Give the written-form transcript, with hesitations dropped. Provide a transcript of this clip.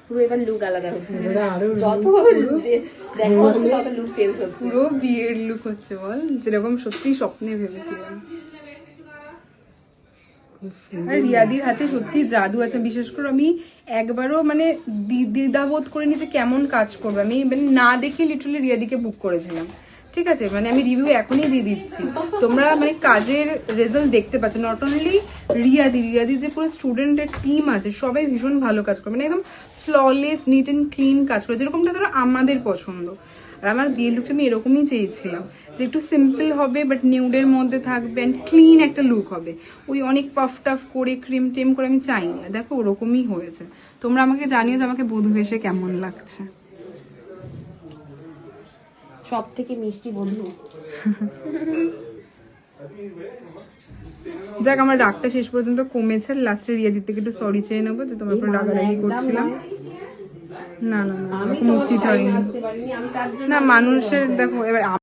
পুরো এবার লুক আলাদা হচ্ছে, যত লুক চেঞ্জ হচ্ছে, পুরো বিয়ের লুক হচ্ছে বল, যেরকম সত্যি স্বপ্নে ভেবেছিলাম। আর রিয়াদির হাতে সত্যি জাদু আছে, বিশেষ করে আমি একবারও মানে দ্বিধাবোধ করে নিতে কেমন কাজ করবে, আমি মানে না দেখে লিটারালি রিয়াদিকে বুক করেছিলাম। ঠিক আছে, মানে আমি রিভিউ এখনই দিয়ে দিচ্ছি, তোমরা মানে কাজের রেজাল্ট দেখতে পাচ্ছ। নট অনলি রিয়াদি যে পুরো স্টুডেন্টের টিম আছে সবাই ভীষণ ভালো কাজ করে, মানে একদম ফ্ললেস নিট অ্যান্ড ক্লিন কাজ করে, যেরকমটা ধরো আমাদের পছন্দ। আর আমার বিয়ের লুকটা আমি এরকমই চেয়েছিলাম, যে একটু সিম্পল হবে বাট নিউডের মধ্যে থাকবে অ্যান্ড ক্লিন একটা লুক হবে। ওই অনেক পাফ টাফ করে ক্রিম টিম করে আমি চাই না, দেখো ওরকমই হয়েছে। তোমরা আমাকে জানিও যে আমাকে বধূ বেশে কেমন লাগছে। সব থেকে মিষ্টি বন্ধু। দেখ আমার রাগটা শেষ পর্যন্ত কমেছে, লাস্টে রিয়াদির থেকে একটু সরি চেয়ে নেবো যে তোমার উপর রাগারাগি করছিলাম। না না না, এরকম উচিত হয়নি। না মানুষের দেখো এবার